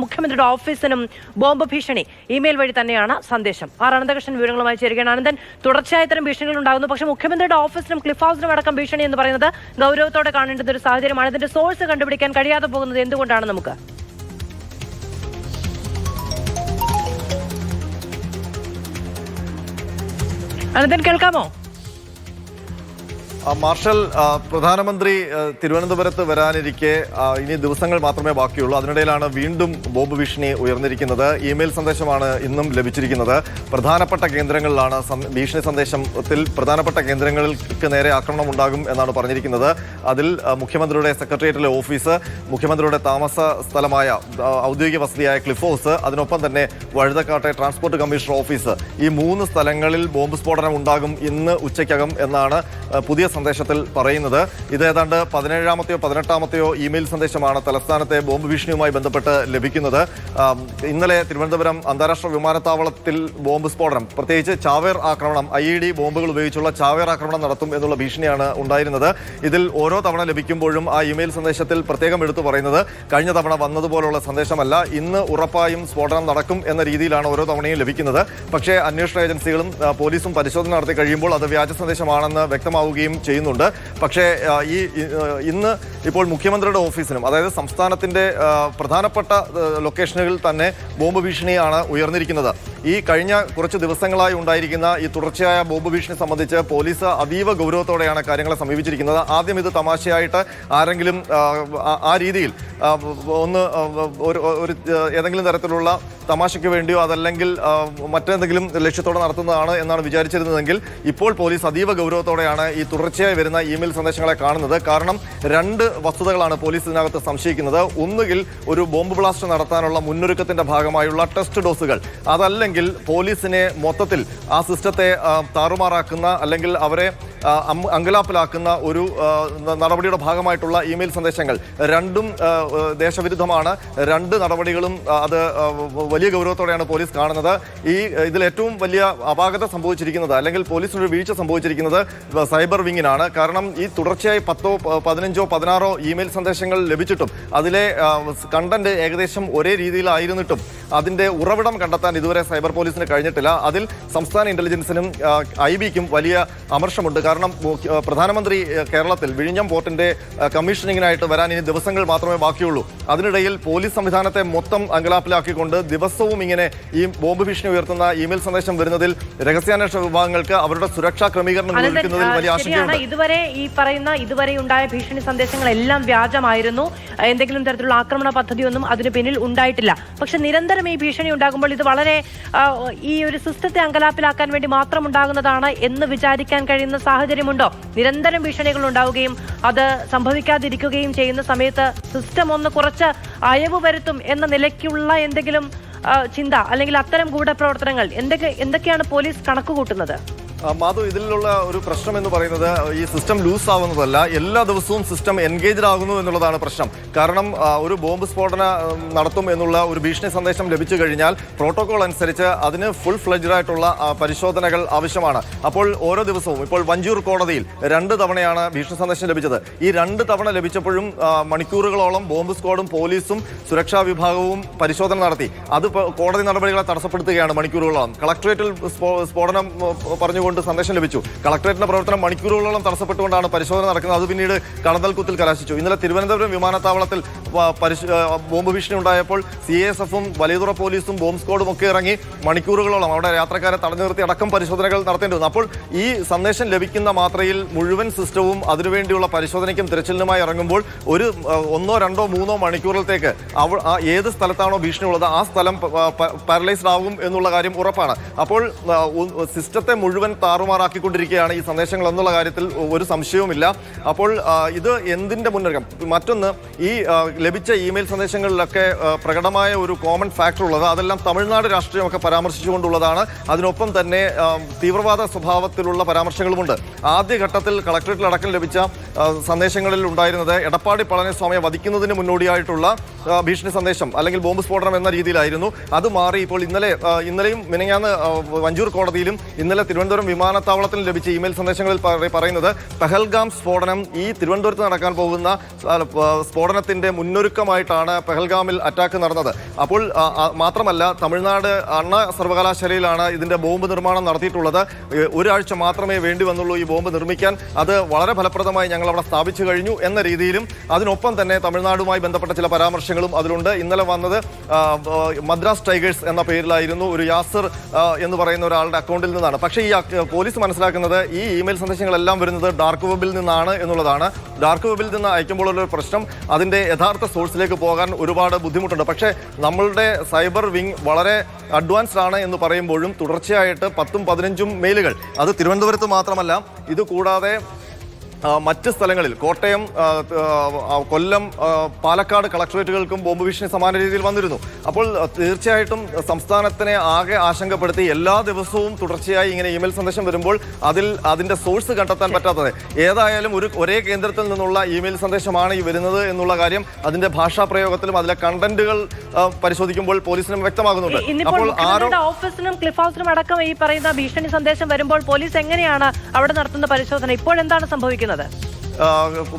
മുഖ്യമന്ത്രിയുടെ ഓഫീസിനും ബോംബ് ഭീഷണി. ഇമെയിൽ വഴി തന്നെയാണ് സന്ദേശം. അനന്തകൃഷ്ണൻ വിവരങ്ങളുമായി ചേരുകയാണ്. അനന്തൻ, തുടർച്ചയായ ഇത്തരം ഭീഷണികൾ ഉണ്ടാകുന്നു. പക്ഷേ മുഖ്യമന്ത്രിയുടെ ഓഫീസിനും ക്ലിഫ് ഹൗസിനും അടക്കം ഭീഷണി എന്ന് പറയുന്നത് ഗൗരവത്തോടെ കാണേണ്ടുന്ന ഒരു സാഹചര്യമാണ്. ഇതിന്റെ സോഴ്സ് കണ്ടുപിടിക്കാൻ കഴിയാതെ പോകുന്നത് എന്തുകൊണ്ടാണ്? നമുക്ക് അനന്തൻ കേൾക്കാമോ? മാർഷൽ, പ്രധാനമന്ത്രി തിരുവനന്തപുരത്ത് വരാനിരിക്കെ ഇനി ദിവസങ്ങൾ മാത്രമേ ബാക്കിയുള്ളൂ. അതിനിടയിലാണ് വീണ്ടും ബോംബ് ഭീഷണി ഉയർന്നിരിക്കുന്നത്. ഇമെയിൽ സന്ദേശമാണ് ഇന്നും ലഭിച്ചിരിക്കുന്നത്. പ്രധാനപ്പെട്ട കേന്ദ്രങ്ങളിലാണ് ഭീഷണി സന്ദേശത്തിൽ പ്രധാനപ്പെട്ട കേന്ദ്രങ്ങൾക്ക് നേരെ ആക്രമണം ഉണ്ടാകും എന്നാണ് പറഞ്ഞിരിക്കുന്നത്. അതിൽ മുഖ്യമന്ത്രിയുടെ സെക്രട്ടേറിയറ്റിലെ ഓഫീസ്, മുഖ്യമന്ത്രിയുടെ താമസ സ്ഥലമായ ഔദ്യോഗിക വസതിയായ ക്ലിഫ് ഹൗസ്, അതിനൊപ്പം തന്നെ വഴുതക്കാട്ടെ ട്രാൻസ്പോർട്ട് കമ്മീഷണർ ഓഫീസ്, ഈ 3 സ്ഥലങ്ങളിൽ ബോംബ് സ്ഫോടനം ഉണ്ടാകും ഇന്ന് ഉച്ചയ്ക്കകം എന്നാണ് പുതിയ സന്ദേശത്തിൽ പറയുന്നത്. ഇത് ഏതാണ്ട് 17ാമത്തെയോ 18ാമത്തെയോ ഇമെയിൽ സന്ദേശമാണ് തലസ്ഥാനത്തെ ബോംബ് ഭീഷണിയുമായി ബന്ധപ്പെട്ട് ലഭിക്കുന്നത്. ഇന്നലെ തിരുവനന്തപുരം അന്താരാഷ്ട്ര വിമാനത്താവളത്തിൽ ബോംബ് സ്ഫോടനം, പ്രത്യേകിച്ച് ചാവേർ ആക്രമണം, IED ബോംബുകൾ ഉപയോഗിച്ചുള്ള ചാവേർ ആക്രമണം നടത്തും എന്നുള്ള ഭീഷണിയാണ് ഉണ്ടായിരുന്നത്. ഇതിൽ ഓരോ തവണ ലഭിക്കുമ്പോഴും ആ ഇമെയിൽ സന്ദേശത്തിൽ പ്രത്യേകം എടുത്തു പറയുന്നത് കഴിഞ്ഞ തവണ വന്നതുപോലുള്ള സന്ദേശമല്ല, ഇന്ന് ഉറപ്പായും സ്ഫോടനം നടക്കും എന്ന രീതിയിലാണ് ഓരോ തവണയും ലഭിക്കുന്നത്. പക്ഷേ അന്വേഷണ ഏജൻസികളും പോലീസും പരിശോധന നടത്തി കഴിയുമ്പോൾ അത് വ്യാജ സന്ദേശമാണെന്ന് വ്യക്തമാവുകയും ചെയ്യുന്നുണ്ട്. പക്ഷേ ഇന്ന് ഇപ്പോൾ മുഖ്യമന്ത്രിയുടെ ഓഫീസിനും, അതായത് സംസ്ഥാനത്തിന്റെ പ്രധാനപ്പെട്ട ലൊക്കേഷനുകളിൽ തന്നെ ബോംബ് ഭീഷണിയാണ് ഉയർന്നിരിക്കുന്നത്. ഈ കഴിഞ്ഞ കുറച്ച് ദിവസങ്ങളായി ഉണ്ടായിരിക്കുന്ന ഈ തുടർച്ചയായ ബോംബ് ഭീഷണി സംബന്ധിച്ച് പോലീസ് അതീവ ഗൗരവത്തോടെയാണ് കാര്യങ്ങളെ സമീപിച്ചിരിക്കുന്നത്. ആദ്യം ഇത് തമാശയായിട്ട് ആരെങ്കിലും ആ രീതിയിൽ ഒരു ഏതെങ്കിലും തരത്തിലുള്ള തമാശയ്ക്ക് വേണ്ടിയോ അതല്ലെങ്കിൽ മറ്റെന്തെങ്കിലും ലക്ഷ്യത്തോടെ നടത്തുന്നതാണ് എന്നാണ് വിചാരിച്ചിരുന്നതെങ്കിൽ ഇപ്പോൾ പോലീസ് അതീവ ഗൗരവത്തോടെയാണ് ഈ തുടർച്ചയായി വരുന്ന ഇമെയിൽ സന്ദേശങ്ങളെ കാണുന്നത്. കാരണം 2 വസ്തുതകളാണ് പോലീസ് ഇതിനകത്ത് സംശയിക്കുന്നത്. ഒന്നുകിൽ ഒരു ബോംബ് ബ്ലാസ്റ്റ് നടത്താനുള്ള മുന്നൊരുക്കത്തിന്റെ ഭാഗമായുള്ള ടെസ്റ്റ് ഡോസുകൾ, അതല്ലെങ്കിൽ പോലീസിനെ മൊത്തത്തിൽ ആ സിസ്റ്റത്തെ താറുമാറാക്കുന്ന അല്ലെങ്കിൽ അവരെ അങ്കലാപ്പിലാക്കുന്ന ഒരു നടപടിയുടെ ഭാഗമായിട്ടുള്ള ഇമെയിൽ സന്ദേശങ്ങൾ. രണ്ടും ദേശവിരുദ്ധമാണ്. 2 നടപടികളും അത് വലിയ ഗൗരവത്തോടെയാണ് പോലീസ് കാണുന്നത്. ഇതിൽ ഏറ്റവും വലിയ അപാകത സംഭവിച്ചിരിക്കുന്നത്, അല്ലെങ്കിൽ പോലീസിനൊരു വീഴ്ച സംഭവിച്ചിരിക്കുന്നത് സൈബർ വിങ്ങിനാണ്. കാരണം ഈ തുടർച്ചയായി 10, 15, 16 ഇമെയിൽ സന്ദേശങ്ങൾ ലഭിച്ചിട്ടും അതിലെ കണ്ടന്റ് ഏകദേശം ഒരേ രീതിയിലായിരുന്നിട്ടും അതിന്റെ ഉറവിടം കണ്ടെത്താൻ ഇതുവരെ സൈബർ പോലീസിന് കഴിഞ്ഞിട്ടില്ല. അതിൽ സംസ്ഥാന ഇന്റലിജൻസിനും IBക്കും വലിയ അമർഷമുണ്ട്. കാരണം പ്രധാനമന്ത്രി കേരളത്തിൽ വിഴിഞ്ഞം പോർട്ടിന്റെ കമ്മീഷനിങ്ങിനായിട്ട് വരാൻ ഇനി ദിവസങ്ങൾ മാത്രമേ ബാക്കിയുള്ളൂ. അതിനിടയിൽ പോലീസ് സംവിധാനത്തെ മൊത്തം അങ്കലാപ്പിലാക്കിക്കൊണ്ട് ദിവസവും ഇങ്ങനെ ഈ ബോംബ് ഭീഷണി ഉയർത്തുന്ന ഇമെയിൽ സന്ദേശം വരുന്നതിൽ രഹസ്യാന്വേഷണ വിഭാഗങ്ങൾക്ക് അവരുടെ സുരക്ഷാ ക്രമീകരണം ഒരുക്കുന്നതിൽ വലിയ ആശങ്കയുണ്ട്. ഇതുവരെ ഉണ്ടായ ഭീഷണി സന്ദേശങ്ങളെല്ലാം വ്യാജമായിരുന്നു. എന്തെങ്കിലും തരത്തിലുള്ള ആക്രമണ പദ്ധതിയൊന്നും അതിന് പിന്നിൽ ഉണ്ടായിട്ടില്ല. പക്ഷെ നിരന്തരം ഈ ഭീഷണി ഉണ്ടാകുമ്പോൾ ഇത് വളരെ ഈ ഒരു സിസ്റ്റത്തെ അങ്കലാപ്പിലാക്കാൻ വേണ്ടി മാത്രം ഉണ്ടാകുന്നതാണ് എന്ന് വിചാരിക്കാൻ കഴിയുന്ന സാഹചര്യമുണ്ടോ? നിരന്തരം ഭീഷണികൾ ഉണ്ടാവുകയും അത് സംഭവിക്കാതിരിക്കുകയും ചെയ്യുന്ന സമയത്ത് സിസ്റ്റം ഒന്ന് കുറച്ച് അയവ് വരുത്തും എന്ന നിലയ്ക്കുള്ള എന്തെങ്കിലും ചിന്ത അല്ലെങ്കിൽ അത്തരം ഗൂഢപ്രവർത്തനങ്ങൾ എന്തൊക്കെയാണ് പോലീസ് കണക്കുകൂട്ടുന്നത്? മാധു, ഇതിലുള്ള ഒരു പ്രശ്നം എന്ന് പറയുന്നത് ഈ സിസ്റ്റം ലൂസ് ആവുന്നതല്ല, എല്ലാ ദിവസവും സിസ്റ്റം എൻഗേജ്ഡ് ആകുന്നു എന്നുള്ളതാണ് പ്രശ്നം. കാരണം ഒരു ബോംബ് സ്ഫോടന നടത്തും എന്നുള്ള ഒരു ഭീഷണി സന്ദേശം ലഭിച്ചു കഴിഞ്ഞാൽ പ്രോട്ടോകോൾ അനുസരിച്ച് അതിന് ഫുൾ ഫ്ലെഡ്ജഡ് ആയിട്ടുള്ള പരിശോധനകൾ ആവശ്യമാണ്. അപ്പോൾ ഓരോ ദിവസവും ഇപ്പോൾ വഞ്ചൂർ കോടതിയിൽ 2 തവണയാണ് ഭീഷണി സന്ദേശം ലഭിച്ചത്. ഈ 2 തവണ ലഭിച്ചപ്പോഴും മണിക്കൂറുകളോളം ബോംബ് സ്ക്വാഡും പോലീസും സുരക്ഷാ വിഭാഗവും പരിശോധന നടത്തി. അത് കോടതി നടപടികളെ തടസ്സപ്പെടുത്തുകയാണ് മണിക്കൂറുകളോളം. കളക്ടറേറ്റിൽ സ്ഫോടനം പറഞ്ഞുകൊണ്ട് സന്ദേശം ലഭിച്ചു. കളക്ടറേറ്റിന്റെ പ്രവർത്തനം മണിക്കൂറുകളോളം തടസ്സപ്പെട്ടുകൊണ്ടാണ് പരിശോധന നടക്കുന്നത്. അത് പിന്നീട് കടന്നൽക്കുത്തിൽ കലാശിച്ചു. ഇന്നലെ തിരുവനന്തപുരം വിമാനത്താവളത്തിൽ ബോംബ് ഭീഷണി ഉണ്ടായപ്പോൾ CISFും വലിയതുറ പോലീസും ബോംബ് സ്ക്വാഡും ഒക്കെ ഇറങ്ങി മണിക്കൂറുകളോളം അവിടെ യാത്രക്കാരെ തടഞ്ഞു നിർത്തി അടക്കം പരിശോധനകൾ നടത്തേണ്ടി വന്നു. അപ്പോൾ ഈ സന്ദേശം ലഭിക്കുന്ന മാത്രയിൽ മുഴുവൻ സിസ്റ്റവും അതിനുവേണ്ടിയുള്ള പരിശോധനയ്ക്കും തിരച്ചിലിനുമായി ഇറങ്ങുമ്പോൾ ഒരു 1, 2, 3 മണിക്കൂറിലത്തേക്ക് ഏത് സ്ഥലത്താണോ ഭീഷണി ഉള്ളത് ആ സ്ഥലം പാരലൈസ്ഡ് ആകും എന്നുള്ള കാര്യം ഉറപ്പാണ്. അപ്പോൾ സിസ്റ്റത്തെ മുഴുവൻ താറുമാറാക്കിക്കൊണ്ടിരിക്കുകയാണ് ഈ സന്ദേശങ്ങൾ എന്നുള്ള കാര്യത്തിൽ ഒരു സംശയവുമില്ല. അപ്പോൾ ഇത് എന്തിന്റെ മുന്നൊരുക്കം? മറ്റൊന്ന്, ഈ ലഭിച്ച ഇമെയിൽ സന്ദേശങ്ങളിലൊക്കെ പ്രകടമായ ഒരു കോമൺ ഫാക്ടർ ഉള്ളത് അതെല്ലാം തമിഴ്നാട് രാഷ്ട്രീയമൊക്കെ പരാമർശിച്ചുകൊണ്ടുള്ളതാണ്. അതിനൊപ്പം തന്നെ തീവ്രവാദ സ്വഭാവത്തിലുള്ള പരാമർശങ്ങളുമുണ്ട്. ആദ്യഘട്ടത്തിൽ കളക്ടറേറ്റിലടക്കം ലഭിച്ച സന്ദേശങ്ങളിൽ ഉണ്ടായിരുന്നത് എടപ്പാടി പളനിസ്വാമിയെ വധിക്കുന്നതിന് മുന്നോടിയായിട്ടുള്ള ഭീഷണി സന്ദേശം അല്ലെങ്കിൽ ബോംബ് സ്ഫോടനം എന്ന രീതിയിലായിരുന്നു. അത് മാറി ഇപ്പോൾ ഇന്നലെയും മിനിങ്ങാന്ന് വഞ്ചൂർ കോടതിയിലും ഇന്നലെ തിരുവനന്തപുരം വിമാനത്താവളത്തിൽ ലഭിച്ച ഇമെയിൽ സന്ദേശങ്ങളിൽ പറയുന്നത് പെഹൽഗാം സ്ഫോടനം ഈ തിരുവനന്തപുരത്ത് നടക്കാൻ പോകുന്ന സ്ഫോടനത്തിന്റെ മുന്നൊരുക്കമായിട്ടാണ് പെഹൽഗാമിൽ അറ്റാക്ക് നടന്നത്. അപ്പോൾ മാത്രമല്ല, തമിഴ്നാട് അണ്ണാ സർവകലാശാലയിലാണ് ഇതിന്റെ ബോംബ് നിർമ്മാണം നടത്തിയിട്ടുള്ളത്. ഒരാഴ്ച മാത്രമേ വേണ്ടി വന്നുള്ളൂ ഈ ബോംബ് നിർമ്മിക്കാൻ. അത് വളരെ ഫലപ്രദമായി ഞങ്ങൾ അവിടെ സ്ഥാപിച്ചു കഴിഞ്ഞു എന്ന രീതിയിലും അതിനൊപ്പം തന്നെ തമിഴ്നാടുമായി ബന്ധപ്പെട്ട ചില പരാമർശങ്ങളും അതിലുണ്ട്. ഇന്നലെ വന്നത് മദ്രാസ് ടൈഗേഴ്സ് എന്ന പേരിലായിരുന്നു, ഒരു യാസർ എന്ന് പറയുന്ന ഒരാളുടെ അക്കൗണ്ടിൽ നിന്നാണ്. പക്ഷേ ഈ പോലീസ് മനസ്സിലാക്കുന്നത് ഈ ഇമെയിൽ സന്ദേശങ്ങളെല്ലാം വരുന്നത് ഡാർക്ക് വെബിൽ നിന്നാണ് എന്നുള്ളതാണ്. ഡാർക്ക് വെബിൽ നിന്ന് അയക്കുമ്പോഴുള്ള പ്രശ്നം അതിന്റെ യഥാർത്ഥ സോഴ്സിലേക്ക് പോകാൻ ഒരുപാട് ബുദ്ധിമുട്ടുണ്ട്. പക്ഷേ നമ്മളുടെ സൈബർ വിങ് വളരെ അഡ്വാൻസ്ഡ് ആണ് എന്ന് പറയുമ്പോഴും തുടർച്ചയായിട്ട് 10ഉം 15ഉം മെയിലുകൾ, അത് തിരുവനന്തപുരത്ത് മാത്രമല്ല, ഇത് കൂടാതെ മറ്റ് സ്ഥലങ്ങളിൽ കോട്ടയം, കൊല്ലം, പാലക്കാട് കളക്ടറേറ്റുകൾക്കും ബോംബ് ഭീഷണി സമാന രീതിയിൽ വന്നിരുന്നു. അപ്പോൾ തീർച്ചയായിട്ടും സംസ്ഥാനത്തിനെ ആകെ ആശങ്കപ്പെടുത്തി എല്ലാ ദിവസവും തുടർച്ചയായി ഇങ്ങനെ ഇമെയിൽ സന്ദേശം വരുമ്പോൾ അതിന്റെ സോഴ്സ് കണ്ടെത്താൻ പറ്റാത്തത്. ഏതായാലും ഒരേ കേന്ദ്രത്തിൽ നിന്നുള്ള ഇമെയിൽ സന്ദേശമാണ് ഈ വരുന്നത് എന്നുള്ള കാര്യം അതിന്റെ ഭാഷാ പ്രയോഗത്തിലും അതിലെ കണ്ടന്റുകൾ പരിശോധിക്കുമ്പോൾ പോലീസിനും വ്യക്തമാകുന്നുണ്ട്. അപ്പോൾ ഓഫീസിനും ക്ലിഫ് ഹൗസിനും അടക്കം ഈ പറയുന്ന ഭീഷണി സന്ദേശം വരുമ്പോൾ പോലീസ് എങ്ങനെയാണ് അവിടെ നടത്തുന്ന പരിശോധന? ഇപ്പോഴെന്താണ് സംഭവിക്കുന്നത്?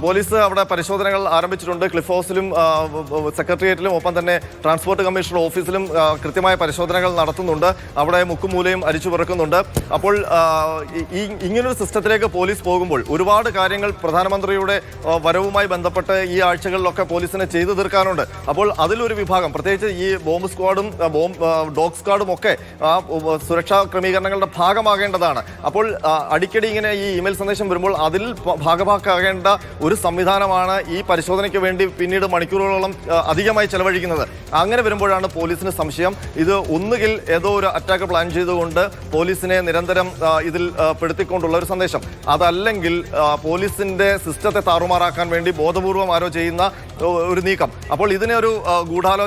പോലീസ് അവിടെ പരിശോധനകൾ ആരംഭിച്ചിട്ടുണ്ട്. ക്ലിഫ് ഹൗസിലും സെക്രട്ടേറിയറ്റിലും ഒപ്പം തന്നെ ട്രാൻസ്പോർട്ട് കമ്മീഷണർ ഓഫീസിലും കൃത്യമായ പരിശോധനകൾ നടത്തുന്നുണ്ട്. അവിടെ മുക്കുമൂലയും അരിച്ചു പെറുക്കുന്നുണ്ട്. അപ്പോൾ ഇങ്ങനൊരു സിസ്റ്റത്തിലേക്ക് പോലീസ് പോകുമ്പോൾ ഒരുപാട് കാര്യങ്ങൾ പ്രധാനമന്ത്രിയുടെ വരവുമായി ബന്ധപ്പെട്ട് ഈ ആഴ്ചകളിലൊക്കെ പോലീസിനെ ചെയ്തു തീർക്കാനുണ്ട്. അപ്പോൾ അതിലൊരു വിഭാഗം, പ്രത്യേകിച്ച് ഈ ബോംബ് സ്ക്വാഡും ഡോഗ് സ്ക്വാഡും ഒക്കെ ആ സുരക്ഷാ ക്രമീകരണങ്ങളുടെ ഭാഗമാകേണ്ടതാണ്. അപ്പോൾ അടിക്കടി ഇങ്ങനെ ഈ ഇമെയിൽ സന്ദേശം വരുമ്പോൾ അതിൽ ഭാഗഭാക്കാകേണ്ട ഒരു സംവിധാനമാണ് ഈ പരിശോധനയ്ക്ക് വേണ്ടി പിന്നീട് മണിക്കൂറുകളോളം അധികമായി ചെലവഴിക്കുന്നത്. അങ്ങനെ വരുമ്പോഴാണ് പോലീസിന് സംശയം, ഇത് ഒന്നുകിൽ ഏതോ ഒരു അറ്റാക്ക് പ്ലാൻ ചെയ്തുകൊണ്ട് പോലീസിനെ നിരന്തരം ഇതിൽ പെടുത്തിക്കൊണ്ടുള്ള ഒരു സന്ദേശം, അതല്ലെങ്കിൽ പോലീസിന്റെ സിസ്റ്റത്തെ താറുമാറാക്കാൻ വേണ്ടി ബോധപൂർവം ആരോ ചെയ്യുന്ന ഒരു നീക്കം. അപ്പോൾ ഇതിനെ ഒരു ഗൂഢാലോചന